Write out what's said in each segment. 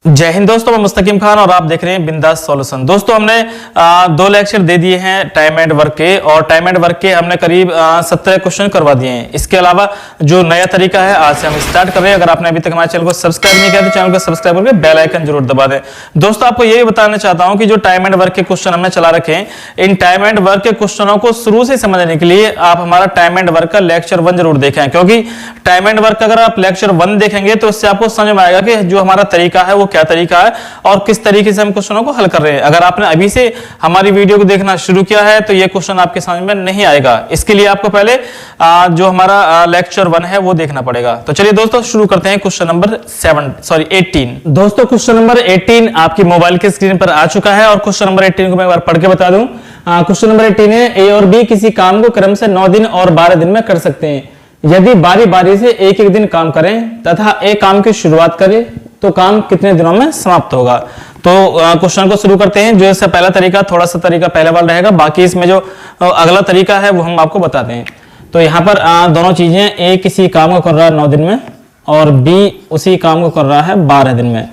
जय हिंद दोस्तों, मैं मुस्तकीम खान और आप देख रहे हैं बिंदास सॉल्यूशन। दोस्तों हमने 2 लेक्चर दे दिए हैं टाइम एंड वर्क के, और टाइम एंड वर्क के हमने करीब 17 क्वेश्चन करवा दिए हैं। इसके अलावा जो नया तरीका है आज से हम स्टार्ट कर रहे हैं। अगर आपने अभी तक हमारे चैनल को सब्सक्राइब नहीं किया तो चैनल को सब्सक्राइब करके बेल आइकन जरूर दबा दें। दोस्तों आपको ये भी बताना चाहता हूं कि जो टाइम एंड वर्क के क्वेश्चन हमने चला रखे हैं, इन टाइम एंड वर्क के क्वेश्चनों को शुरू से समझने के लिए आप हमारा टाइम एंड वर्क का लेक्चर 1 जरूर देखें, क्योंकि टाइम एंड वर्क अगर आप लेक्चर 1 देखेंगे तो इससे आपको समझ में आएगा कि जो हमारा तरीका है वो क्या तरीका है और किस तरीके से हम क्वेश्चनों को हल कर रहे हैं। अगर आपने अभी से हमारी वीडियो को देखना शुरू किया है तो ये क्वेश्चन आपके समझ में नहीं आएगा। इसके लिए आपको पहले जो हमारा लेक्चर 1 है वो देखना पड़ेगा। तो चलिए दोस्तों शुरू करते हैं क्वेश्चन नंबर 18। दोस्तों क्वेश्चन नंबर 18 आपकी मोबाइल की स्क्रीन पर आ चुका है, और क्वेश्चन नंबर 18 को मैं एक बार पढ़ के बता दूं। क्वेश्चन नंबर 18 है, ए और बी किसी काम को क्रम से 9 दिन और 12 दिन में कर सकते हैं। यदि बारी बारी से एक एक दिन काम करें तथा एक काम की शुरुआत करें तो काम कितने दिनों में समाप्त होगा। तो क्वेश्चन को शुरू करते हैं। जो इससे पहला तरीका, थोड़ा सा तरीका पहले वाला रहेगा, बाकी इसमें जो अगला तरीका है वो हम आपको बताते हैं। तो यहाँ पर दोनों चीजें, ए किसी काम को कर रहा है 9 दिन में और बी उसी काम को कर रहा है 12 दिन में।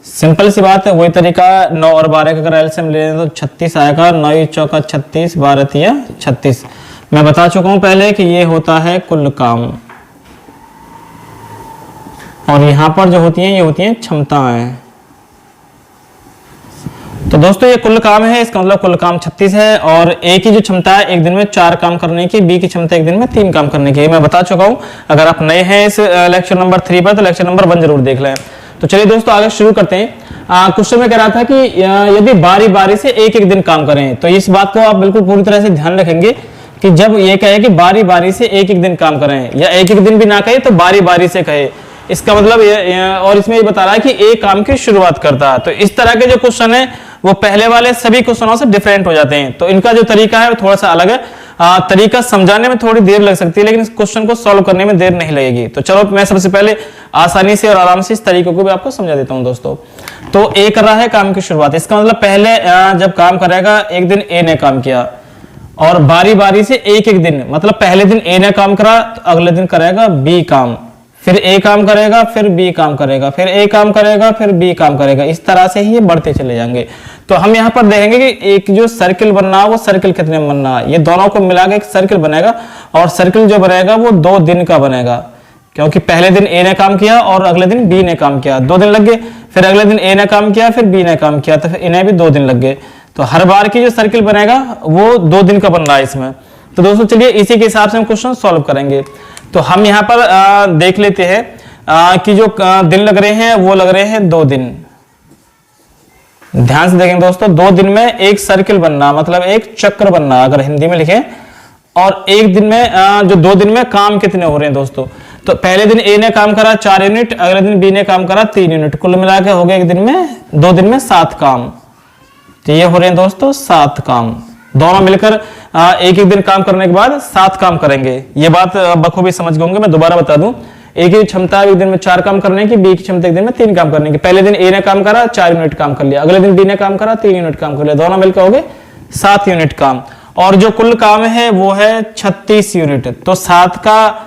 सिंपल सी बात है, वही तरीका 9 और 12 का अगर एलसीएम ले तो 36 आएगा। 9 चौका 36, 12 तिया 36। मैं बता चुका हूं पहले कि ये होता है कुल काम, और यहां पर जो होती हैं ये होती हैं क्षमताएं। तो दोस्तों ये कुल काम है, इसका मतलब कुल काम 36 है, और ए की जो क्षमता है एक दिन में 4 काम करने की, बी की क्षमता एक दिन में 3 काम करने की। मैं बता चुका हूं। अगर आप नए हैं इस लेक्चर नंबर 3 पर तो लेक्चर नंबर 1 जरूर देख लें। तो चलिए दोस्तों आगे शुरू करते हैं। क्वेश्चन में कह रहा था कि यदि बारी बारी से एक एक दिन काम करें, तो इस बात को आप बिल्कुल पूरी तरह से ध्यान रखेंगे कि जब ये कहे कि बारी बारी से एक एक दिन काम करें, या एक एक दिन भी ना कहे तो बारी बारी से कहे, इसका मतलब और इसमें ये बता रहा है कि एक काम की शुरुआत करता है। तो इस तरह के जो क्वेश्चन है वो पहले वाले सभी क्वेश्चनों से डिफरेंट हो जाते हैं। तो इनका जो तरीका है वो थोड़ा सा अलग है। तरीका समझाने में थोड़ी देर लग सकती है, लेकिन इस क्वेश्चन को सॉल्व करने में देर नहीं लगेगी। तो चलो मैं सबसे पहले आसानी से और आराम से इस तरीके को भी आपको समझा देता हूं दोस्तों। तो ए कर रहा है काम की शुरुआत, इसका मतलब पहले जब काम करेगा एक दिन ए ने काम किया, और बारी बारी से एक एक दिन, मतलब पहले दिन ए ने काम करा तो अगले दिन करेगा बी काम, फिर ए काम करेगा, फिर बी काम करेगा, फिर ए काम करेगा, फिर बी काम करेगा। इस तरह से ही ये बढ़ते चले जाएंगे। तो हम यहाँ पर देखेंगे कि एक जो सर्किल बनना है वो सर्किल कितने में बनना है, ये दोनों को मिला के एक सर्किल बनेगा, और सर्किल जो बनेगा वो 2 दिन का बनेगा, क्योंकि पहले दिन ए ने काम किया और अगले दिन बी ने काम किया, 2 दिन लग गए। फिर अगले दिन ए ने काम किया, फिर बी ने काम किया, तो फिर इन्हें भी 2 दिन लग गए। तो हर बार की जो सर्किल बनेगा वो 2 दिन का बन रहा है इसमें। तो दोस्तों चलिए इसी के हिसाब से हम क्वेश्चन सॉल्व करेंगे। तो हम यहाँ पर देख लेते हैं कि जो दिन लग रहे हैं वो लग रहे हैं 2 दिन। ध्यान से देखें दोस्तों, 2 दिन में एक सर्किल बनना, मतलब एक चक्र बनना अगर हिंदी में लिखें। और एक दिन में जो 2 दिन में काम कितने हो रहे हैं दोस्तों, तो पहले दिन ए ने काम करा 4 यूनिट, अगले दिन बी ने काम करा 3 यूनिट, कुल मिला के हो गए एक दिन में 2 दिन में 7 काम। तो ये हो रहे हैं दोस्तों 7 काम। दोनों मिलकर एक एक दिन काम करने के बाद 7 काम करेंगे। ये बात बखूबी समझ गए होंगे। मैं दोबारा बता दूं, ए की क्षमता एक दिन में 4 काम करने की, बी की क्षमता एक दिन में 3 काम करने की। पहले दिन ए ने काम करा 4 यूनिट काम कर लिया, अगले दिन बी ने काम करा 3 यूनिट काम कर लिया, दोनों मिलकर हो गए 7 यूनिट काम। और जो कुल काम है वो है 36 यूनिट। तो 7 का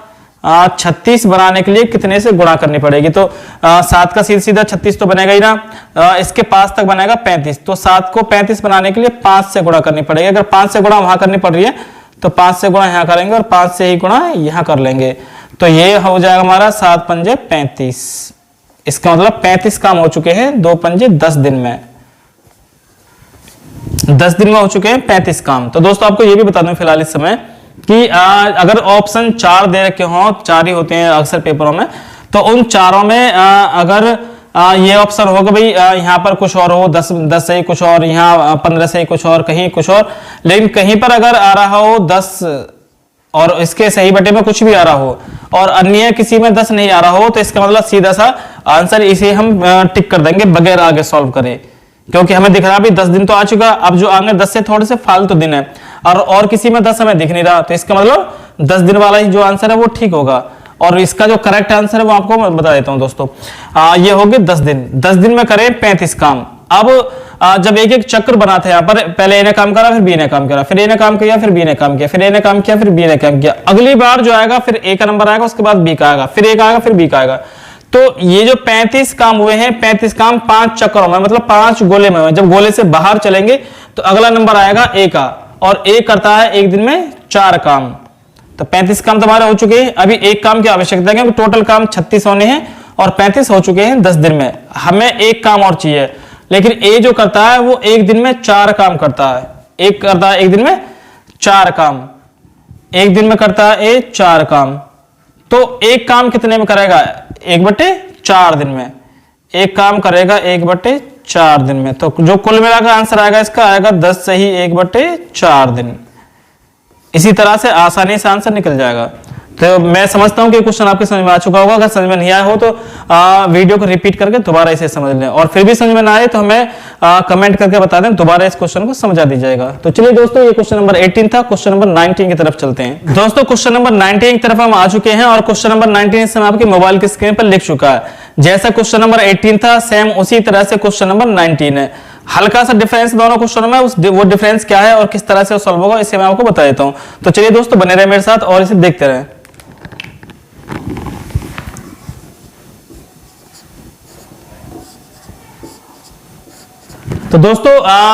36 बनाने के लिए कितने से गुणा करनी पड़ेगी। तो 7 का सीधा 36 तो बनेगा ही ना, इसके 5 तक बनेगा 35। तो 7 को 35 बनाने के लिए 5 से गुणा करनी पड़ेगी। अगर 5 से गुणा वहां करनी पड़ रही है तो 5 से गुणा यहां करेंगे और 5 से ही गुणा यहां कर लेंगे। तो ये हो जाएगा हमारा 7 पंजे 35। इसका मतलब 35 काम हो चुके हैं 2 पंजे 10 दिन में। 10 दिन में हो चुके हैं 35 काम। तो दोस्तों आपको ये भी बता दूं फिलहाल इस समय कि अगर ऑप्शन 4 दे रखे हो, 4 ही होते हैं अक्सर पेपरों में, तो उन चारों में अगर ये ऑप्शन होगा भाई यहाँ पर कुछ और हो, 10 से ही कुछ और, यहाँ 15 से ही कुछ और, कहीं कुछ और, लेकिन कहीं पर अगर आ रहा हो 10 और इसके सही बटे में कुछ भी आ रहा हो और अन्य किसी में 10 नहीं आ रहा हो, तो इसका मतलब सीधा सा आंसर इसे हम टिक कर देंगे बगैर आगे सॉल्व करें, क्योंकि हमें दिख रहा है 10 दिन तो आ चुका। अब जो आगे 10 से थोड़े से फालतू दिन है और किसी में 10 हमें दिख नहीं रहा, तो इसका मतलब 10 दिन वाला ही जो आंसर है वो ठीक होगा। और इसका जो करेक्ट आंसर है वो आपको मैं बता देता हूं दोस्तों। ये हो गए 10 दिन। 10 दिन में करें 35 काम। अब जब एक एक चक्र बना था यहाँ पर, पहले ए ने काम करा, फिर बी ने काम करा, फिर ए ने काम किया, फिर बी ने काम किया, फिर ए ने काम किया, फिर बी ने काम किया। अगली बार जो आएगा फिर ए का नंबर आएगा, उसके बाद बी का आएगा, फिर ए का आएगा, फिर बी का आएगा। तो ये जो 35 काम हुए हैं, 35 काम 5 चक्करों में, मतलब 5 गोले में हुए। जब गोले से बाहर चलेंगे तो अगला नंबर आएगा ए का, और ए करता है एक दिन में 4 काम। तो 35 काम तुम्हारे हो चुके हैं। अभी एक काम की आवश्यकता है, क्योंकि टोटल काम 36 होने हैं और 35 हो चुके हैं 10 दिन में। हमें एक काम और चाहिए, लेकिन ए जो करता है वो एक दिन में 4 काम करता है। एक करता है एक दिन में 4 काम, एक दिन में करता है ए 4 काम। तो एक काम कितने में करेगा? 1/4 दिन में। एक काम करेगा 1/4 दिन में। तो जो कुल मिलाकर आंसर आएगा इसका आएगा 10 सही 1/4 दिन। इसी तरह से आसानी से आंसर निकल जाएगा। तो मैं समझता हूं कि क्वेश्चन आपके समझ में आ चुका होगा। अगर समझ में नहीं आया हो तो वीडियो को रिपीट करके दोबारा इसे समझ लें, और फिर भी समझ में ना आए तो हमें कमेंट करके बता दें, दोबारा इस क्वेश्चन को समझा दी जाएगा। तो चलिए दोस्तों, ये क्वेश्चन नंबर 18 था। क्वेश्चन नंबर 19 की तरफ चलते हैं। दोस्तों क्वेश्चन नंबर 19 की तरफ हम आ चुके हैं, और क्वेश्चन नंबर 19 इस समय आपके मोबाइल की स्क्रीन पर लिख चुका है। जैसा क्वेश्चन नंबर 18 था सेम उसी तरह से क्वेश्चन नंबर 19 है। हल्का सा डिफरेंस दोनों क्वेश्चनों में, वो डिफरेंस क्या है और किस तरह से सॉल्व होगा इसे मैं आपको बता देता हूं। तो चलिए दोस्तों, बने रहे मेरे साथ और इसे देखते रहें। तो दोस्तों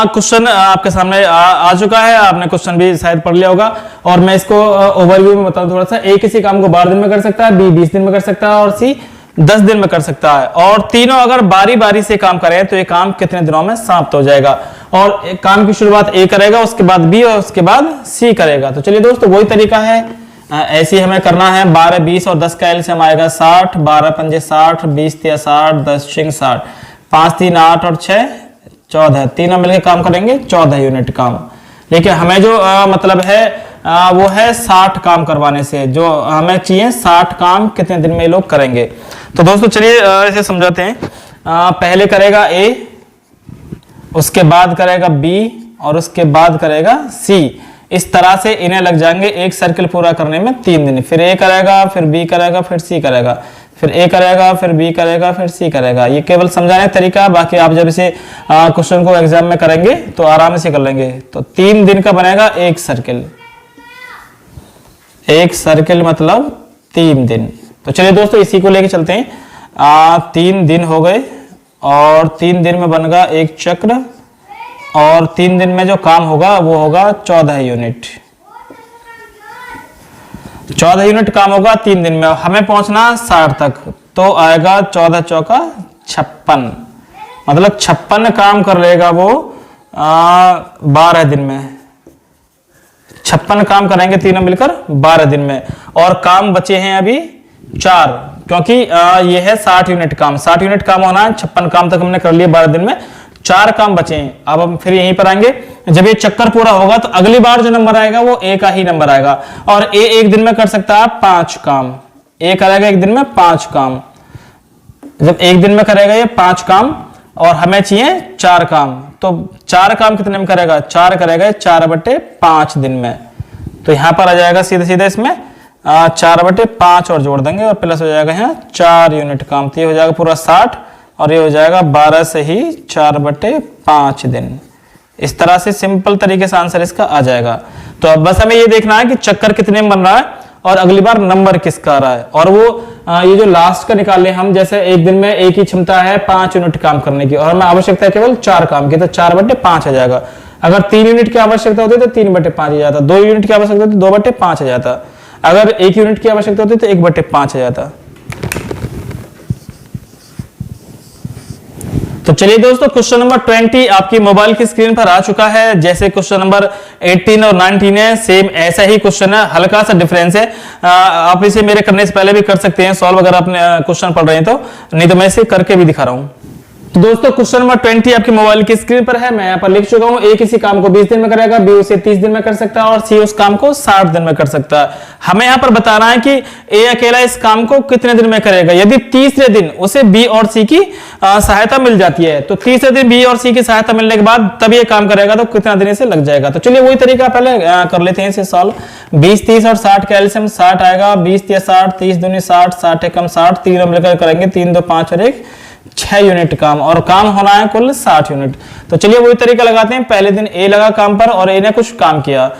क्वेश्चन आपके सामने आ चुका है। आपने क्वेश्चन भी शायद पढ़ लिया होगा, और मैं इसको ओवरव्यू में बताऊं थोड़ा सा। ए किसी काम को 12 दिन में कर सकता है, बी 20 दिन में कर सकता है, और सी 10 दिन में कर सकता है। और तीनों अगर बारी बारी से काम करें तो ये काम कितने दिनों में समाप्त हो जाएगा। और काम की शुरुआत ए करेगा, उसके बाद बी, और उसके बाद सी करेगा। तो चलिए दोस्तों, वही तरीका है, ऐसे ही हमें करना है। 12, 20 और 10 का एलसीएम आएगा 60, 12 पंजे 60, 20 तिया 60, 10 छिंग 60, 5 3 8 और 6 14, तीनों मिलकर काम करेंगे 14 यूनिट काम। लेकिन हमें जो मतलब है वो है 60 काम करवाने से, जो हमें चाहिए 60 काम कितने दिन में ये लोग करेंगे। तो दोस्तों चलिए इसे समझाते हैं। पहले करेगा ए, उसके बाद करेगा बी, और उसके बाद करेगा सी। इस तरह से इन्हें लग जाएंगे एक सर्किल पूरा करने में 3 दिन। फिर ए करेगा, फिर बी करेगा, फिर सी करेगा, फिर ए करेगा, फिर बी करेगा, फिर सी करेगा। ये केवल समझाने का तरीका है, बाकी आप जब इसे क्वेश्चन को एग्जाम में करेंगे तो आराम से कर लेंगे। तो 3 दिन का बनेगा एक सर्किल, एक सर्किल मतलब 3 दिन। तो चलिए दोस्तों, इसी को लेके चलते हैं। 3 दिन हो गए, और 3 दिन में बनेगा एक चक्र, और 3 दिन में जो काम होगा वो होगा 14 यूनिट। 14 यूनिट काम होगा 3 दिन में। हमें पहुंचना 60 तक, तो आएगा 14 चौका 56, मतलब 56 काम कर लेगा वो 12 दिन में। 56 काम करेंगे तीनों मिलकर 12 दिन में। और काम बचे हैं अभी 4, क्योंकि ये है 60 यूनिट काम। 60 यूनिट काम होना है, 56 काम तक हमने कर लिया 12 दिन में, 4 काम बचे हैं। अब हम फिर यहीं पर आएंगे। जब ये चक्कर पूरा होगा तो अगली बार जो नंबर आएगा वो ए का ही नंबर आएगा, और ए एक दिन में कर सकता है 5 काम। ए करेगा एक दिन में 5 काम। जब एक दिन में करेगा ये 5 काम, और हमें चाहिए 4 काम, तो 4 काम कितने में करेगा? 4 करेगा 4/5 दिन में। तो यहां पर आ जाएगा सीधे सीधे इसमें 4/5 और जोड़ देंगे, और प्लस हो जाएगा यहाँ 4 यूनिट काम। तो ये हो जाएगा पूरा 60, और ये हो जाएगा 12 से ही 4/5 दिन। इस तरह से सिंपल तरीके से आंसर इसका आ जाएगा। तो अब बस हमें ये देखना है कि चक्कर कितने में बन रहा है, और अगली बार नंबर किसका आ रहा है। और वो ये जो लास्ट का निकाल ले हम, जैसे एक दिन में एक ही क्षमता है 5 यूनिट काम करने की, और हमें आवश्यकता है केवल 4 काम की, तो 4/5 आ जाएगा। अगर 3 यूनिट की आवश्यकता होती तो 3/5 आ जाता, 2 यूनिट की आवश्यकता होती तो 2/5 आ जाता, अगर 1 यूनिट की आवश्यकता होती तो 1/5 आ जाता। तो चलिए दोस्तों, क्वेश्चन नंबर 20 आपकी मोबाइल की स्क्रीन पर आ चुका है। जैसे क्वेश्चन नंबर 18 और 19 है, सेम ऐसा ही क्वेश्चन है, हल्का सा डिफरेंस है। आप इसे मेरे करने से पहले भी कर सकते हैं सॉल्व, अगर आप क्वेश्चन पढ़ रहे हैं तो, नहीं तो मैं इसे करके भी दिखा रहा हूं। तो दोस्तों क्वेश्चन नंबर 20 आपके मोबाइल की स्क्रीन पर है। मैं यहाँ पर लिख चुका हूँ। ए किसी काम को 20 दिन में करेगा, बी उसे 30 दिन में कर सकता है, और सी उस काम को 60 दिन में कर सकता है। हमें यहाँ पर बताना है कि ए अकेला इस काम को कितने दिन में करेगा। यदि तीसरे दिन उसे बी और सी की सहायता मिल जाती है, तो तीसरे दिन बी और सी की सहायता मिलने के बाद तब ये काम करेगा, तो कितना दिन इसे लग जाएगा। तो चलिए वही तरीका पहले कर लेते हैं इसे सॉल्व। 20, 30 और 60 का एलसीएम 60 आएगा। 20 या 60, 30 दूनी 60, 60 एकम 60, तीनों मिलकर करेंगे 3 2 5 और 1 6 यूनिट काम, और काम होना है कुल 60 यूनिट। तो चलिए वही तरीका लगाते हैं। पहले दिन ए लगा काम पर, और ए ने कुछ काम किया,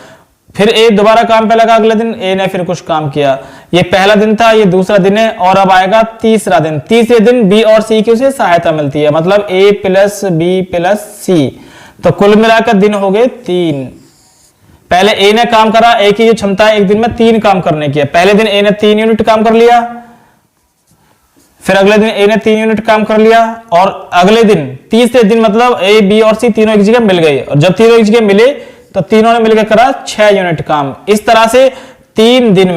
फिर ए दोबारा काम पे लगा अगले दिन, ए ने फिर कुछ काम किया। ये पहला दिन था, ये दूसरा दिन है, और अब आएगा तीसरा दिन। तीसरे दिन बी और सी की उसे सहायता मिलती है, मतलब ए प्लस बी प्लस सी, तो कुल मिलाकर दिन हो गए 3। पहले ए ने काम करा, ए की जो क्षमता है एक दिन में 3 काम करने की है। पहले दिन ए ने 3 यूनिट काम कर लिया, फिर अगले दिन ए ने 3 यूनिट काम कर लिया, और अगले दिन तीसरे दिन मतलब ए बी और सी तीनों एक जगह मिल गए, और जब तीनों एक जगह मिले तो तीनों ने मिलकर करा 6 यूनिट काम। इस तरह से 3 दिन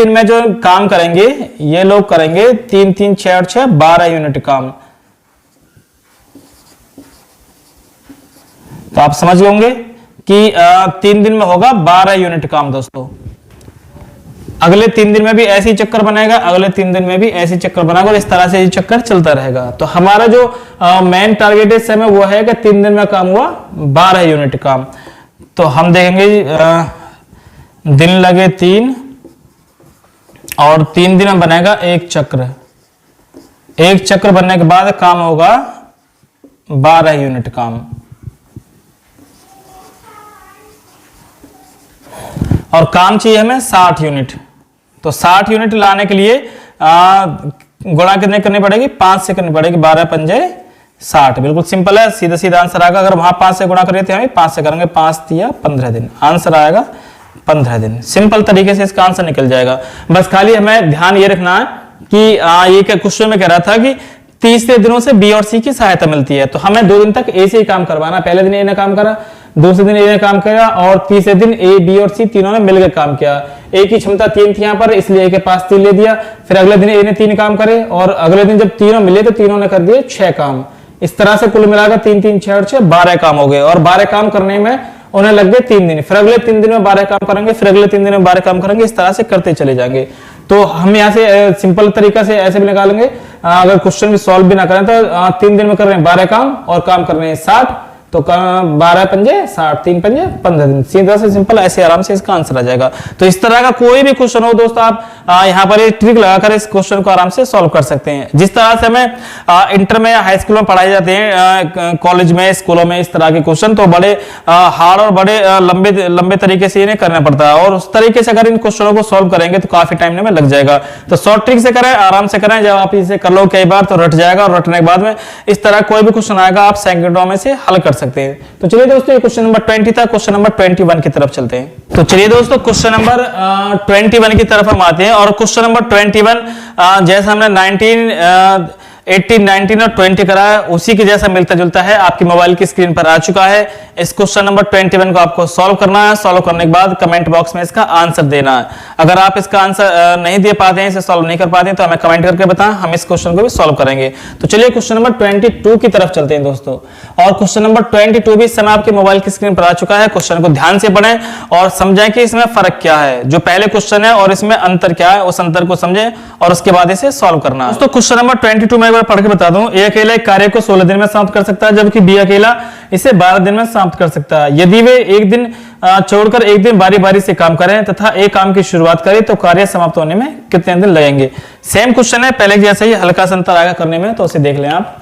में जो काम करेंगे ये लोग करेंगे 3 3 6 और 6 12 यूनिट काम। तो आप समझ गए होंगे कि 3 दिन में होगा 12 यूनिट काम दोस्तों। अगले 3 दिन में भी ऐसे ही चक्कर बनेगा, अगले 3 दिन में भी ऐसे ही चक्कर बनेगा, और इस तरह से ये चक्कर चलता रहेगा। तो हमारा जो मेन टारगेट इस समय वो है कि 3 दिन में काम हुआ 12 यूनिट काम। तो हम देखेंगे दिन लगे 3 और 3 दिन में बनेगा एक चक्र। एक चक्र बनने के बाद काम होगा 12 यूनिट काम। और काम चाहिए हमें 60 यूनिट। तो 60 यूनिट लाने के लिए गुणा कितने करनी पड़ेगी? 5 से करनी पड़ेगी। 12 पंजे 60, बिल्कुल सिंपल है, सीधा सीधा आंसर आएगा। अगर वहां 5 से गुणा करें तो हम 5 से करेंगे, 5 तिया 15 दिन, आंसर आएगा 15 दिन। सिंपल तरीके से इसका आंसर निकल जाएगा। बस खाली हमें ध्यान ये रखना है कि ये क्वेश्चन में कह रहा था कि तीसरे दिनों से बी और सी की सहायता मिलती है, तो हमें 2 दिन तक ए से ही काम करवाना। पहले दिन ए ने काम करा, दूसरे दिन ए ने काम किया, और तीसरे दिन ए बी और सी तीनों ने मिलकर काम किया। ए की क्षमता 3 थी यहाँ पर, इसलिए ए के पास 3 ले दिया। फिर अगले दिन ए ने 3 काम करे, और अगले दिन जब तीनों मिले तो तीनों ने कर दिए 6 काम। इस तरह से कुल मिलाकर 3 3 6 और 6 12 काम हो गए, और 12 काम करने में उन्हें लग गए 3 दिन। फिर अगले 3 दिन में 12 काम करेंगे, फिर अगले 3 दिन में 12 काम करेंगे, इस तरह से करते चले जाएंगे। तो हम यहाँ से सिंपल तरीका से ऐसे भी निकालेंगे, अगर क्वेश्चन भी सॉल्व भी ना करें तो 3 दिन में कर रहे हैं 12 काम और काम कर रहे हैं 60, तो 12 पंजे 60, 3 पंजे 15 दिन। सीधा से सिंपल, ऐसे आराम से इसका आंसर आ जाएगा। तो इस तरह का कोई भी क्वेश्चन हो दोस्तों, आप यहाँ पर एक ट्रिक लगाकर इस क्वेश्चन को आराम से सॉल्व कर सकते हैं। जिस तरह से हमें इंटर में हाई स्कूल में पढ़ाए जाते हैं, कॉलेज में स्कूलों में इस तरह के क्वेश्चन, तो बड़े हार्ड और बड़े लंबे तरीके से इन्हें करना पड़ता है, और उस तरीके से अगर इन क्वेश्चनों को सॉल्व करेंगे तो काफी टाइम में लग जाएगा। तो शॉर्ट ट्रिक से करें, आराम से करें। जब आप इसे कर लो कई बार तो रट जाएगा, और रटने के बाद में इस तरह कोई भी क्वेश्चन आएगा आप सेकंडों में से हल कर सकते हैं। तो चलिए दोस्तों, ये क्वेश्चन नंबर 20 था। क्वेश्चन नंबर 21 की तरफ चलते हैं। तो चलिए दोस्तों, क्वेश्चन नंबर 21 की तरफ हम आते हैं। और क्वेश्चन नंबर 21 जैसा हमने 18, 19 और 20 करा है, उसी के जैसा मिलता जुलता है, आपकी मोबाइल की स्क्रीन पर आ चुका है। इस क्वेश्चन नंबर 21 को आपको सॉल्व करना है। सॉल्व करने के बाद कमेंट बॉक्स में इसका आंसर देना है। अगर आप इसका आंसर नहीं दे पाते हैं, इसे सॉल्व नहीं कर पाते हैं, तो हमें कमेंट करके बताएं, हम इस क्वेश्चन को भी सॉल्व करेंगे। तो चलिए क्वेश्चन नंबर 22 की तरफ चलते हैं दोस्तों। और क्वेश्चन नंबर 22 भी इस समय आपके मोबाइल की स्क्रीन पर आ चुका है। क्वेश्चन को ध्यान से पढ़ें और समझें कि इसमें फर्क क्या है, जो पहले क्वेश्चन है और इसमें अंतर क्या है, उस अंतर को समझें और उसके बाद इसे सॉल्व करना है। दोस्तों, क्वेश्चन नंबर 22 में एक बार पढ़ के बता दूं। ए अकेला एक कार्य को 16 दिन में समाप्त कर सकता है, जबकि बी अकेला इसे 12 दिन में समाप्त कर सकता है। यदि वे एक दिन छोड़कर एक दिन बारी बारी से काम करें तथा एक काम की शुरुआत करें तो कार्य समाप्त होने में कितने दिन लगेंगे। सेम क्वेश्चन है, पहले जैसे ही, हल्का सा अंतर आएगा करने में, तो उसे देख लें आप।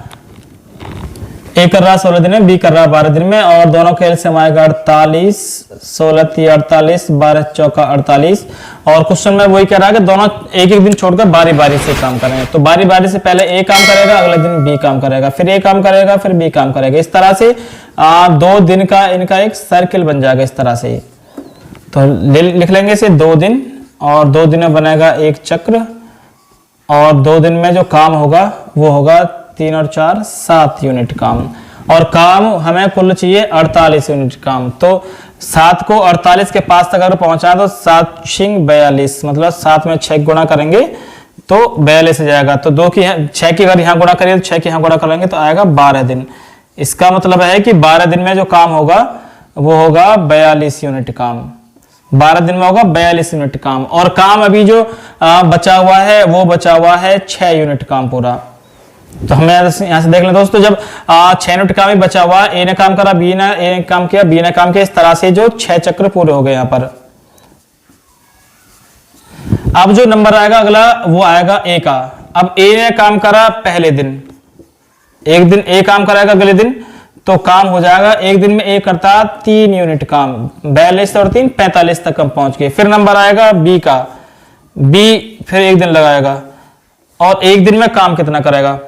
ए कर रहा 16 दिन में, बी कर रहा 12 दिन में, और दोनों का एलसीएम आएगा 48, 16 3 48, 12 चौका 48। और क्वेश्चन में वही कह रहा है कि दोनों एक एक दिन छोड़कर बारी बारी से काम करें। तो बारी बारी से पहले ए काम करेगा, अगले दिन बी काम करेगा, फिर ए काम करेगा, फिर बी काम करेगा। इस तरह से 2 दिन का इनका एक सर्किल बन जाएगा इस तरह से। तो लिख लेंगे इसे 2 दिन, और 2 दिन में बनेगा एक चक्र, और 2 दिन में जो काम होगा वो होगा 3 और 4 7 यूनिट काम। और काम हमें कुल चाहिए 48 यूनिट काम। तो 7 को 48 के पास तक अगर पहुंचा तो 7 छिंग 42, मतलब 7 में 6 गुणा करेंगे तो 42 हो जाएगा। तो 6 की अगर यहाँ गुणा करें तो 6 की यहाँ गुणा करेंगे तो आएगा 12 दिन। इसका मतलब है कि 12 दिन में जो काम होगा वो होगा 42 यूनिट काम। 12 दिन में होगा 42 यूनिट काम। और काम अभी जो बचा हुआ है वो बचा हुआ है 6 यूनिट काम पूरा। तो हमें यहां से देख लें दोस्तों, जब 6 यूनिट काम ही बचा हुआ, ए ने काम करा, बी ने काम किया, बी ने काम किया, इस तरह से जो 6 चक्र पूरे हो गए यहां पर। अब जो नंबर आएगा अगला वो आएगा ए का। अब ए ने काम करा पहले दिन, एक दिन ए काम कराएगा अगले दिन, तो काम हो जाएगा एक दिन में एक करता 3 यूनिट काम, 42 और 3 45 तक हम पहुंच गए। फिर नंबर आएगा बी का, बी फिर एक दिन लगाएगा और एक दिन में काम कितना करेगा।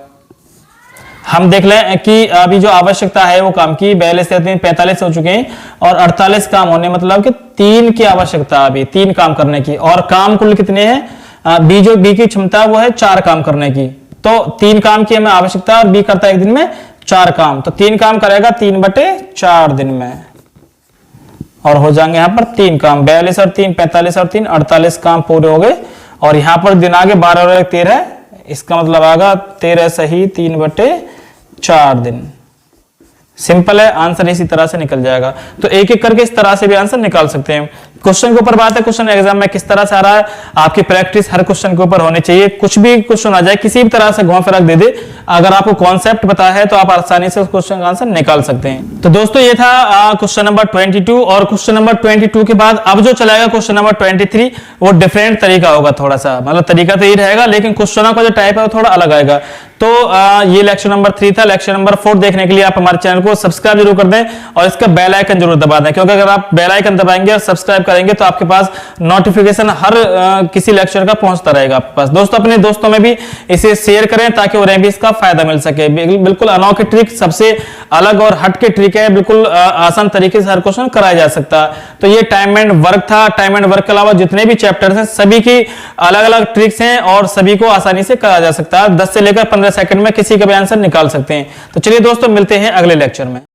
हम देख लें कि अभी जो आवश्यकता है वो काम की 42 से 3 45 हो चुके हैं और 48 काम होने, मतलब कि 3 की आवश्यकता अभी 3 काम करने की, और काम कुल कितने हैं, बी जो बी की क्षमता वो है 4 काम करने की, तो 3 काम की हमें आवश्यकता और बी करता है एक दिन में 4 काम, तो 3 काम करेगा 3/4 दिन में और हो जाएंगे यहाँ पर 3 काम, 42 और 3 45 और 3 48 काम पूरे हो गए। और यहाँ पर दिन आगे 12 और 13, इसका मतलब आएगा 13 सही 3/4 दिन। सिंपल है, आंसर इसी तरह से निकल जाएगा। तो एक एक करके इस तरह से भी आंसर निकाल सकते हैं। क्वेश्चन के ऊपर बात है, क्वेश्चन एग्जाम में किस तरह से आ रहा है, आपकी प्रैक्टिस हर क्वेश्चन के ऊपर होनी चाहिए। कुछ भी क्वेश्चन आ जाए, किसी भी तरह से घुमा फिरा दे दे, अगर आपको कॉन्सेप्ट पता है तो आप आसानी से उस क्वेश्चन का आंसर निकाल सकते हैं। तो दोस्तों ये था क्वेश्चन नंबर 22 और क्वेश्चन नंबर 22 के बाद अब जो चलाएगा क्वेश्चन नंबर 23 वो डिफरेंट तरीका होगा, थोड़ा सा मतलब तरीका तो यही रहेगा लेकिन क्वेश्चनों का जो टाइप है वो थोड़ा अलग आएगा। तो ये लेक्चर नंबर 3 था। लेक्चर नंबर 4 देखने के लिए आप हमारे चैनल को सब्सक्राइब जरूर कर दें और इसका बेल आइकन जरूर दबा दें, क्योंकि अगर आप बेल आइकन दबाएंगे और सब्सक्राइब करेंगे तो आपके पास नोटिफिकेशन हर किसी लेक्चर का पहुंचता रहेगा आपके पास। दोस्तों अपने दोस्तों में भी इसे शेयर करें ताकि उन्हें भी इसका फायदा मिल सके। बिल्कुल अनोखी ट्रिक, सबसे अलग और हट के ट्रिक है, बिल्कुल आसान तरीके से हर क्वेश्चन कराया जा सकता है। तो ये टाइम एंड वर्क था। टाइम एंड वर्क के अलावा जितने भी चैप्टर्स हैं सभी की अलग अलग ट्रिक्स हैं और सभी को आसानी से कराया जा सकता है। 10 से लेकर 15 सेकंड में किसी का भी आंसर निकाल सकते हैं। तो चलिए दोस्तों मिलते हैं अगले लेक्चर में।